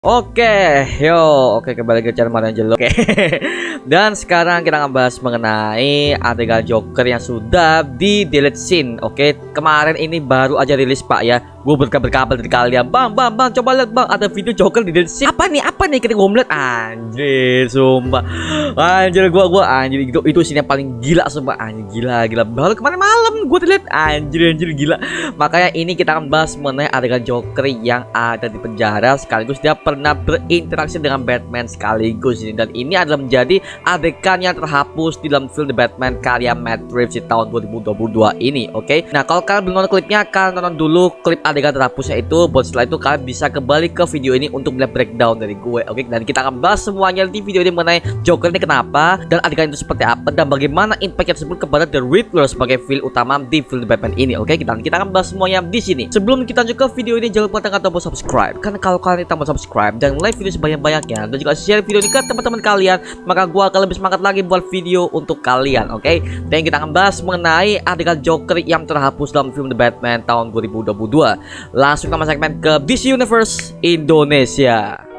Oke, yo, oke kembali ke channel Mariangelo. Oke, dan sekarang kita akan bahas mengenai adegan Joker yang sudah di delete scene. Oke, kemarin ini baru aja rilis Pak ya. Gue berkabar dari kalian, bang, coba lihat bang, ada video Joker di delete scene. Apa nih? Kita gue melihat, anjir, sumpah, anjir, gua anjir itu scene yang paling gila, sumpah, anjir, gila. Baru kemarin malam gue lihat, anjir, gila. Makanya ini kita akan bahas mengenai adegan Joker yang ada di penjara sekaligus dia pernah berinteraksi dengan Batman sekaligus ini, dan ini adalah menjadi adegan yang terhapus di dalam film The Batman karya Matt Reeves di tahun 2022 ini. Oke, nah kalau kalian belum nonton klipnya, kalian tonton dulu klip adegan terhapusnya itu. Buat setelah itu kalian bisa kembali ke video ini untuk melihat breakdown dari gue. Oke, dan kita akan bahas semuanya di video ini mengenai Joker ini kenapa dan adegan itu seperti apa dan bagaimana impact tersebut kepada The Riddler sebagai villain utama di film The Batman ini. Oke, kita akan bahas semuanya di sini. Sebelum kita lanjut ke video ini, jangan lupa tekan tombol subscribe, karena kalau kalian tombol subscribe dan like video sebanyak-banyaknya dan juga share video ini ke teman-teman kalian, maka gua akan lebih semangat lagi buat video untuk kalian. Oke, dan kita akan bahas mengenai adegan Joker yang terhapus dalam film The Batman tahun 2022. Langsung ke segmen ke DC Universe Indonesia.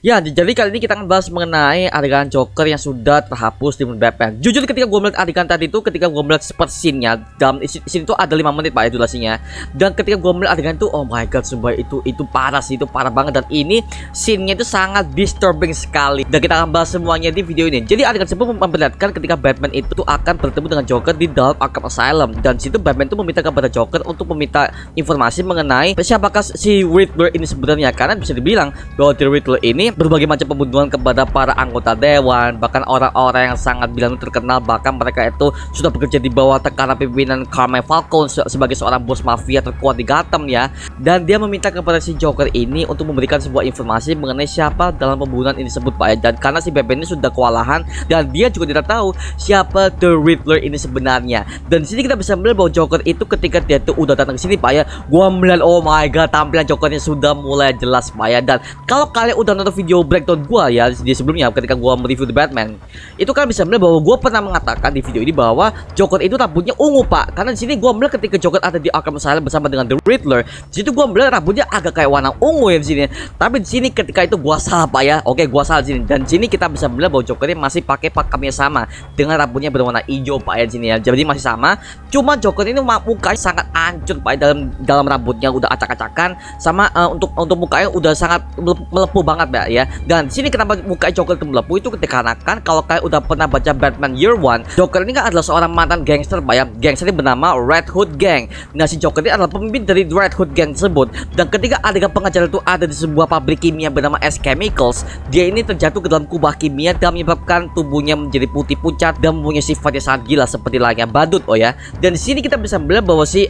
Ya, jadi kali ini kita akan bahas mengenai adegan Joker yang sudah terhapus di Batman. Jujur ketika gue melihat adegan tadi itu, ketika gue melihat seperti scene-nya, dalam scene itu ada 5 menit Pak ya durasinya. Dan ketika gue melihat adegan itu, oh my god, sumpah itu parah sih, itu parah banget. Dan ini scene-nya itu sangat disturbing sekali. Dan kita akan bahas semuanya di video ini. Jadi adegan tersebut memperlihatkan ketika Batman itu akan bertemu dengan Joker di dalam Arkham Asylum. Dan situ Batman itu meminta kepada Joker untuk meminta informasi mengenai siapakah si Riddler ini sebenarnya. Karena bisa dibilang bahwa The Riddler ini berbagai macam pembunuhan kepada para anggota dewan, bahkan orang-orang yang sangat bilang terkenal, bahkan mereka itu sudah bekerja di bawah tekanan pimpinan Carmine Falcone sebagai seorang bos mafia terkuat di Gotham ya. Dan dia meminta kepada si Joker ini untuk memberikan sebuah informasi mengenai siapa dalam pembunuhan ini sebut Pak ya. Dan karena si Batman ini sudah kewalahan dan dia juga tidak tahu siapa The Riddler ini sebenarnya. Dan di sini kita bisa melihat bahwa Joker itu ketika dia tuh udah datang ke sini Pak ya, gua melihat oh my god, tampilan Jokernya sudah mulai jelas Pak ya. Dan kalau kalian udah nonton video breakdown gua ya di sebelumnya ketika gua mereview The Batman, itu kan bisa melihat bahwa gua pernah mengatakan di video ini bahwa Joker itu rambutnya ungu Pak. Karena di sini gua melihat ketika Joker ada di Arkham Asylum bersama dengan The Riddler, di situ gua melihat rambutnya agak kayak warna ungu ya di sini. Tapi di sini ketika itu gua salah Pak ya. Oke, gua salah di sini. Dan di sini kita bisa melihat bahwa Joker ini masih pakai pakaiannya sama dengan rambutnya berwarna hijau Pak ya di sini ya. Jadi masih sama. Cuma Joker ini mukanya sangat hancur Pak ya, dalam rambutnya udah acak-acakan sama untuk mukanya udah sangat melepuh banget Pak ya. Dan di sini kenapa muka Joker itu melepuh itu dikarenakan kalau kalian udah pernah baca Batman Year One, Joker ini kan adalah seorang mantan gangster Pak ya. Gangster ini bernama Red Hood Gang. Nah, si Joker ini adalah pemimpin dari Red Hood Gang tersebut. Dan ketika adegan pengacara itu ada di sebuah pabrik kimia bernama S Chemicals, dia ini terjatuh ke dalam kubah kimia dan menyebabkan tubuhnya menjadi putih pucat dan mempunyai sifat yang sangat gila seperti layaknya badut oh ya. Dan di sini kita bisa melihat bahwa si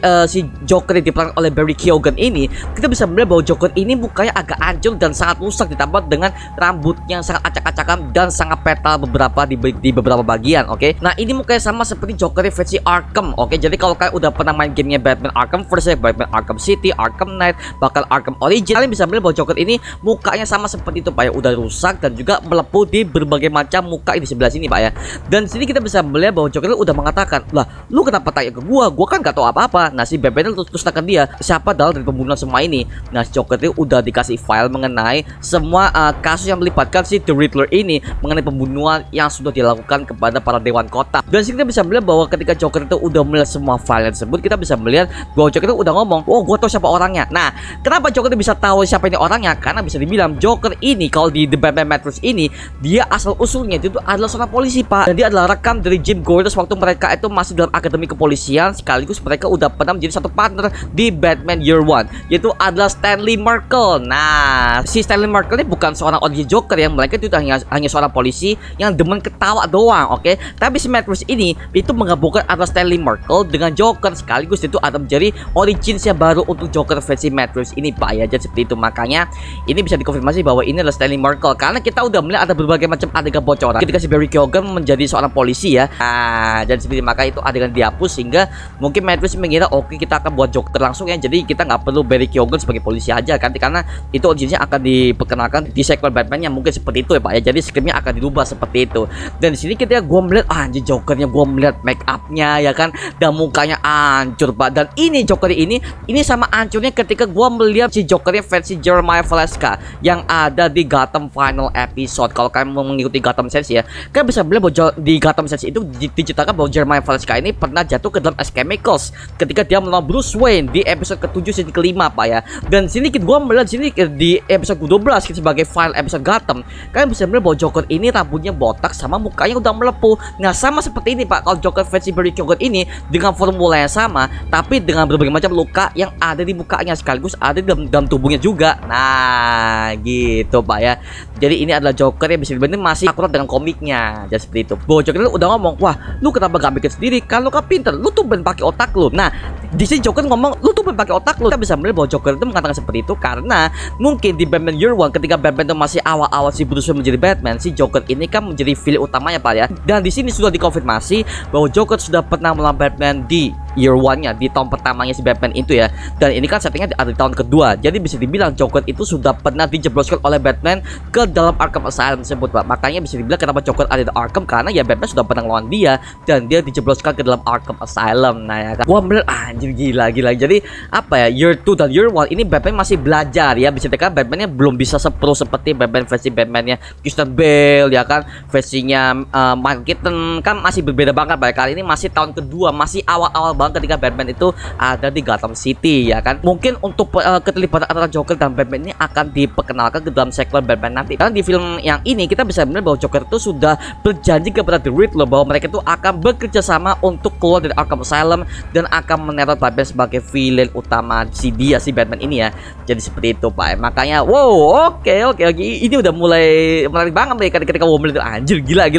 Joker yang diperankan oleh Barry Keoghan ini, kita bisa melihat bahwa Joker ini mukanya agak hancur dan sangat rusak, ditambah dengan rambutnya yang sangat acak-acakan dan sangat petal di beberapa bagian. Oke, nah ini mukanya sama seperti Joker versi Arkham. Oke, jadi kalau kalian udah pernah main gamenya Batman Arkham versi Batman Arkham City, Arkham Knight, bahkan Arkham Origin, kalian bisa melihat bahwa Joker ini mukanya sama seperti itu Pak ya, udah rusak dan juga melepuh di berbagai macam muka di sebelah sini Pak ya. Dan sini kita bisa melihat bahwa Joker udah mengatakan, lah lu kenapa tanya ke gua kan gak tahu apa-apa. Nah, si Batman terus tanya dia siapa dalam dari pembunuhan semua ini. Nah, si Joker itu udah dikasih file mengenai semua kasus yang melibatkan si The Riddler ini mengenai pembunuhan yang sudah dilakukan kepada para dewan kota. Dan sini kita bisa melihat bahwa ketika Joker itu udah melihat semua file tersebut, kita bisa melihat bahwa Joker itu udah ngomong, oh gue tahu siapa orangnya. Nah, kenapa Joker itu bisa tahu siapa ini orangnya? Karena bisa dibilang Joker ini kalau di The Batman Matrix ini, dia asal usulnya itu adalah seorang polisi Pak. Dan dia adalah rekan dari Jim Gordon waktu mereka itu masih dalam akademi kepolisian, sekaligus mereka udah pernah menjadi satu partner di Batman Year One, yaitu adalah Stanley Merkel. Nah, si Stanley Merkel ini bukan bukan seorang origin Joker yang mereka itu hanya seorang polisi yang demen ketawa doang, oke? Tapi si Matt Reeves ini itu menggabungkan antara Stanley Merkel dengan Joker, sekaligus itu ada menjadi originsnya baru untuk Joker versi Matt Reeves ini, Pak ya. Jadi seperti itu, makanya ini bisa dikonfirmasi bahwa ini adalah Stanley Merkel karena kita udah melihat ada berbagai macam adegan bocoran ketika si Barry Keoghan menjadi seorang polisi ya. Nah, jadi seperti maka itu adegan dihapus sehingga mungkin Matt Reeves mengira oke, kita akan buat Joker langsung ya. Jadi kita nggak perlu Barry Keoghan sebagai polisi aja kan, karena itu originnya akan diperkenalkan di sequel Batman yang mungkin seperti itu ya Pak ya. Jadi skripnya akan dirubah seperti itu. Dan di sini kita gua melihat anjir Jokernya, gua melihat make upnya ya kan, dan mukanya hancur Pak. Dan ini Joker ini sama hancurnya ketika gua melihat si Jokernya versi Jeremiah Valeska yang ada di Gotham Final Episode. Kalau kalian mau mengikuti Gotham Sense ya, kalian bisa melihat bahwa di Gotham Sense itu diceritakan bahwa Jeremiah Valeska ini pernah jatuh ke dalam ice chemicals ketika dia melawan Bruce Wayne di episode ke-7 season ke-5 Pak ya. Dan sini gua melihat sini di episode ke-12 sebagai file episode Gotham, kalian bisa melihat bahwa Joker ini rambutnya botak sama mukanya udah melepuh. Nah, sama seperti ini Pak, kalau Joker versi Barry Keoghan ini dengan formula yang sama tapi dengan berbagai macam luka yang ada di mukanya sekaligus ada di dalam tubuhnya juga. Nah, gitu Pak ya. Jadi ini adalah Joker yang bisa dibilang masih akurat dengan komiknya. Jadi seperti itu. Bahwa Joker udah ngomong, "Wah, lu kenapa gak bikin sendiri? Kan lu kan pinter, lu tuh ben pakai otak lu." Nah, di sini Joker ngomong, "Lu tuh ben pakai otak lu." Kita bisa melihat bahwa Joker itu mengatakan seperti itu karena mungkin di Batman Year One ketika Batman itu masih awal-awal si Bruce Wayne menjadi Batman, si Joker ini kan menjadi villain utamanya Pak ya. Dan di sini sudah dikonfirmasi bahwa Joker sudah pernah melawan Batman di Year One-nya, di tahun pertamanya si Batman itu ya. Dan ini kan settingnya ada di tahun kedua. Jadi bisa dibilang Joker itu sudah pernah dijebloskan oleh Batman ke dalam Arkham Asylum tersebut Pak. Makanya bisa dibilang kenapa Joker ada di Arkham, karena ya Batman sudah pernah melawan dia dan dia dijebloskan ke dalam Arkham Asylum. Nah ya kan, gua melihat anjir gila. Jadi apa ya, Year 2 dan Year 1 ini Batman masih belajar ya. Bisa dikatakan Batman-nya belum bisa sepro seperti Batman versi Batman-nya Christian Bale ya kan, versinya Michael Keaton kan masih berbeda banget Pak. Kali ini masih tahun kedua, masih awal-awal banget ketika Batman itu ada di Gotham City ya kan. Mungkin untuk keterlibatan antara Joker dan Batman ini akan diperkenalkan ke dalam sequel Batman nanti. Karena di film yang ini kita bisa melihat bahwa Joker itu sudah berjanji kepada The Riddler bahwa mereka itu akan bekerja sama untuk keluar dari Arkham Asylum dan akan meneror Batman sebagai villain utama si Batman ini ya. Jadi seperti itu Pak. Makanya wow, oke. Ini udah mulai menarik banget nih ketika gue melihat anjir gila.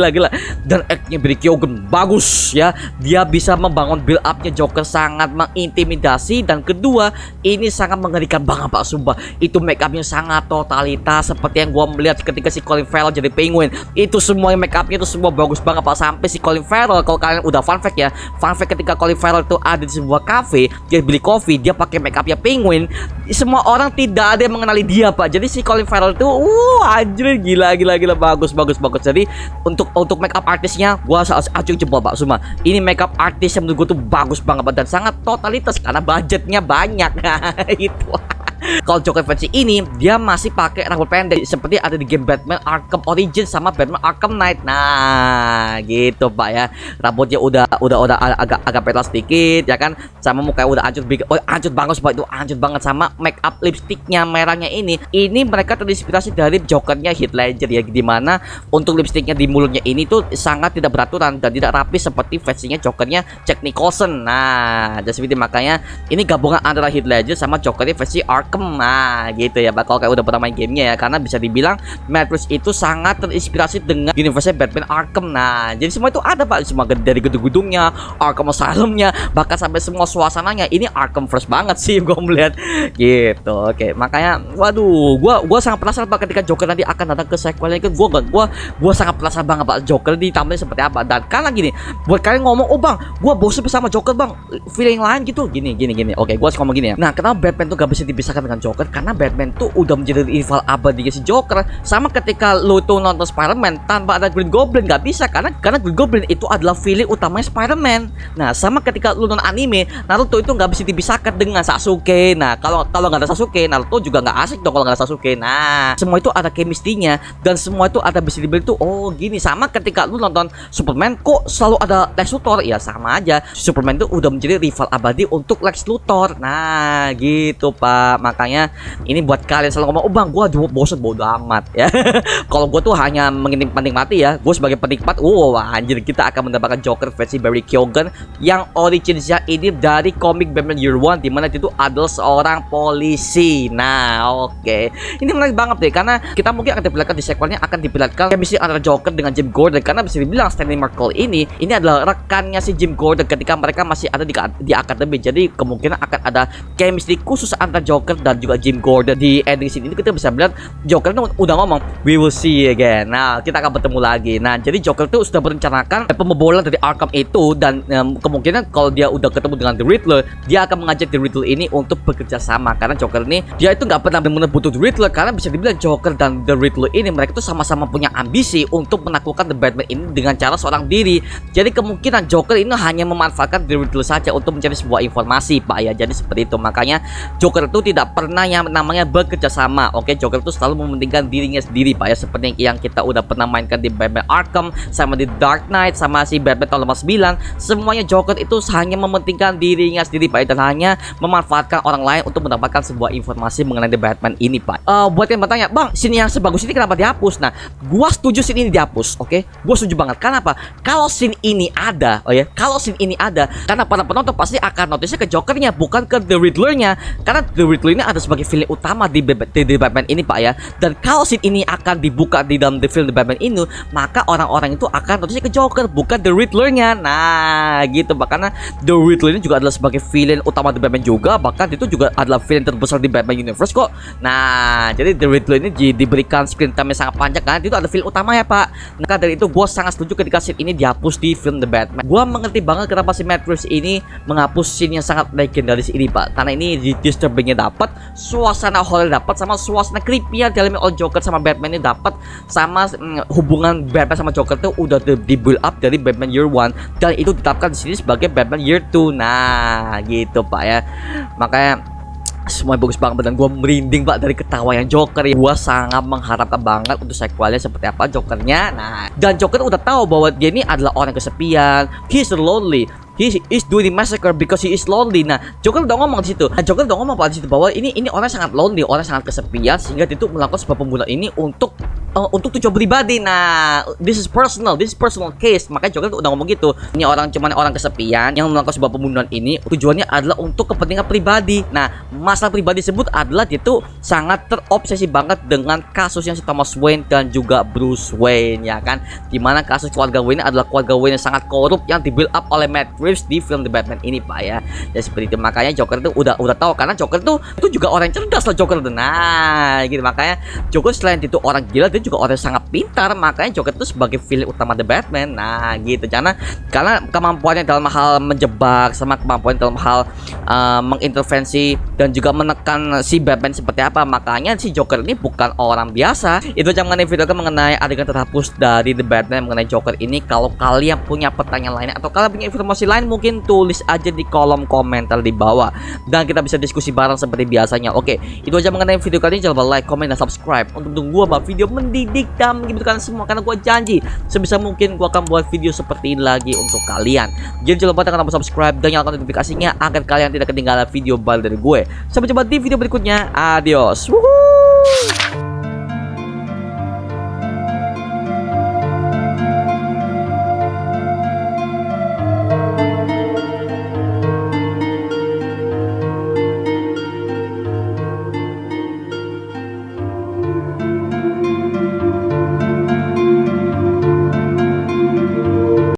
Dan act-nya Barry Keoghan bagus ya. Dia bisa membangun build up-nya Joker sangat mengintimidasi, dan kedua ini sangat mengerikan banget Pak, sumpah. Itu make up-nya sangat totalitas seperti yang gua melihat ketika si Colin Farrell jadi Penguin. Itu semua make up-nya itu semua bagus banget Pak, sampai si Colin Farrell, kalau kalian udah fun fact ya, fun fact ketika Colin Farrell itu ada di sebuah cafe, dia beli kopi, dia pakai make up-nya Penguin, semua orang tidak ada yang mengenali dia Pak. Jadi si Colin Farrell itu anjir gila bagus. Jadi untuk make up artisnya gua acung jempol Pak, semua. Ini make up artis yang menurut gua tuh bagus banget dan sangat totalitas karena budgetnya banyak. Nah, itu. Kalau Joker versi ini dia masih pakai rambut pendek seperti ada di game Batman Arkham Origins sama Batman Arkham Knight. Nah, gitu Pak ya. Rambutnya udah agak petal sedikit ya kan. Sama mukanya udah hancur banget Pak, itu hancur banget. Sama make up lipstiknya merahnya ini mereka terinspirasi dari Jokernya Heath Ledger ya, dimana untuk lipstiknya di mulutnya ini tuh sangat tidak beraturan dan tidak rapi seperti versinya Jokernya Jack Nicholson. Nah, jadi seperti makanya ini gabungan antara Heath Ledger sama Jokernya versi Arkham. Nah, gitu ya Pak, kalau kayak udah pernah main gamenya ya, karena bisa dibilang Matt Reeves itu sangat terinspirasi dengan universe Batman Arkham. Nah, jadi semua itu ada Pak, semua dari gedung-gedungnya, Arkham Asylum-nya, bahkan sampai semua suasananya ini Arkham first banget sih gue melihat gitu. Oke, makanya waduh, gua sangat penasaran Pak ketika Joker nanti akan datang ke sequelnya itu. Gua sangat penasaran banget Pak, Joker ditampilin seperti apa. Dan kan lagi nih, buat kalian ngomong, "Oh Bang, gua bosan bersama Joker Bang, feeling lain gitu." Gini. Oke, gua harus ngomong gini ya. Nah, kenapa Batman tuh gak bisa dipisahkan dengan Joker? Karena Batman tuh udah menjadi rival abadi si Joker. Sama ketika lo tuh nonton Spider-Man tanpa ada Green Goblin gak bisa, karena Green Goblin itu adalah villain utamanya Spider-Man. Nah, sama ketika lo nonton anime Naruto itu gak bisa dipisahkan dengan Sasuke. Nah, kalau gak ada Sasuke, Naruto juga gak asik dong kalau gak ada Sasuke. Nah, semua itu ada chemistry-nya dan semua itu ada bisa dibilang tuh oh gini. Sama ketika lu nonton Superman kok selalu ada Lex Luthor, ya sama aja. Superman itu udah menjadi rival abadi untuk Lex Luthor. Nah, gitu Pak. Makanya ini buat kalian selalu ngomong, oh bang gue bosan, bodo amat ya. Kalau gue tuh hanya menikmati ya, gue sebagai penikmat, anjir kita akan mendapatkan Joker versi Barry Keoghan yang originnya ini dari komik Batman Year One, dimana itu adalah seorang polisi. Nah oke, ini menarik banget deh, karena kita mungkin akan diperlihatkan di sequelnya, akan diperlihatkan chemistry antara Joker dengan Jim Gordon, karena bisa dibilang Stanley Merkel ini adalah rekannya si Jim Gordon ketika mereka masih ada di akademi. Jadi kemungkinan akan ada chemistry khusus antara Joker dan juga Jim Gordon. Di ending scene ini kita bisa bilang Joker itu udah ngomong we will see again. Nah kita akan bertemu lagi. Nah jadi Joker itu sudah merencanakan pembobolan dari Arkham itu, dan kemungkinan kalau dia udah ketemu dengan The Riddler, dia akan mengajak The Riddler ini untuk bekerja sama, karena Joker ini dia itu nggak pernah benar-benar butuh The Riddler, karena bisa dibilang Joker dan The Riddler ini mereka itu sama-sama punya ambisi untuk menaklukkan The Batman ini dengan cara seorang diri. Jadi kemungkinan Joker ini hanya memanfaatkan The Riddler saja untuk mencari sebuah informasi Pak ya. Jadi seperti itu, makanya Joker itu tidak pernah yang namanya bekerja sama. Oke, Joker itu selalu mementingkan dirinya sendiri Pak ya, seperti yang kita udah pernah mainkan di Batman Arkham, sama di Dark Knight, sama si Batman tahun 9. Semuanya Joker itu hanya mementingkan dirinya sendiri Pak ya, dan hanya memanfaatkan orang lain untuk mendapatkan sebuah informasi mengenai The Batman ini Pak. Buat yang bertanya, bang scene yang sebagus ini kenapa dihapus? Nah gua setuju scene ini dihapus. Oke, gua setuju banget. Kenapa? Kalau scene ini ada, kalau scene ini ada, karena para penonton pasti akan notice ke Jokernya, bukan ke The Riddler-nya, karena The Riddler ini ada sebagai villain utama di Batman ini Pak ya. Dan kalau scene ini akan dibuka di dalam film The Batman ini, maka orang-orang itu akan notice ke Joker, bukan The Riddler-nya. Nah gitu Pak, karena The Riddler ini juga adalah sebagai villain utama The Batman juga, bahkan itu juga adalah villain terbesar di Batman Universe kok. Nah jadi The Riddler ini diberikan screen time yang sangat panjang, karena itu ada villain utama ya Pak. Maka dari itu gue sangat setuju ketika scene ini dihapus di film The Batman. Gue mengerti banget kenapa si Matt Reeves ini menghapus scene yang sangat legendaris ini Pak, karena ini disturbingnya dapat, suasana horror dapat, sama suasana creepy yang dialami oleh Joker sama Batman ini dapat, sama hubungan Batman sama Joker itu udah di build up dari Batman Year One, dan itu ditetapkan di sini sebagai Batman Year Two. Nah gitu Pak ya, makanya semua bagus banget, dan gue merinding Pak dari ketawa yang Joker ya. Gue sangat mengharapkan banget untuk sequelnya seperti apa Jokernya. Nah dan Joker udah tahu bahwa dia ini adalah orang kesepian, he's lonely, he is doing the massacre because he is lonely. Nah Joker udah ngomong di situ. Joker udah ngomong di situ bahwa ini orang sangat lonely, orang sangat kesepian, sehingga dia itu melakukan sebuah pembunuhan ini untuk tujuan pribadi. Nah this is personal case. Makanya Joker udah ngomong gitu, ini cuman orang kesepian yang melakukan sebuah pembunuhan ini tujuannya adalah untuk kepentingan pribadi. Nah masalah pribadi tersebut adalah dia tuh sangat terobsesi banget dengan kasusnya si Thomas Wayne dan juga Bruce Wayne ya kan, dimana kasus keluarga Wayne adalah keluarga Wayne yang sangat korup yang di build up oleh Matt Reeves di film The Batman ini Pak ya. Dan seperti itu, makanya Joker itu udah tahu, karena Joker itu juga orang cerdas lah Joker tuh. Nah gitu, makanya Joker selain itu orang gila, dia juga orang sangat pintar. Makanya Joker itu sebagai villain utama The Batman. Nah gitu, karena kemampuannya dalam hal menjebak, sama kemampuan dalam hal mengintervensi dan juga menekan si Batman seperti apa. Makanya si Joker ini bukan orang biasa. Itu aja mengenai video mengenai adegan terhapus dari The Batman mengenai Joker ini. Kalau kalian punya pertanyaan lainnya atau kalian punya informasi lain, mungkin tulis aja di kolom komentar di bawah, dan kita bisa diskusi bareng seperti biasanya. Oke, itu aja mengenai video kali ini. Jangan lupa like, comment, dan subscribe untuk tunggu buat video mendidik dan menghibur kalian semua, karena gue janji sebisa mungkin gue akan buat video seperti ini lagi untuk kalian. Jadi jangan lupa tekan tombol subscribe dan nyalakan notifikasinya agar kalian tidak ketinggalan video baru dari gue. Sampai jumpa di video berikutnya. Adios. Woohoo.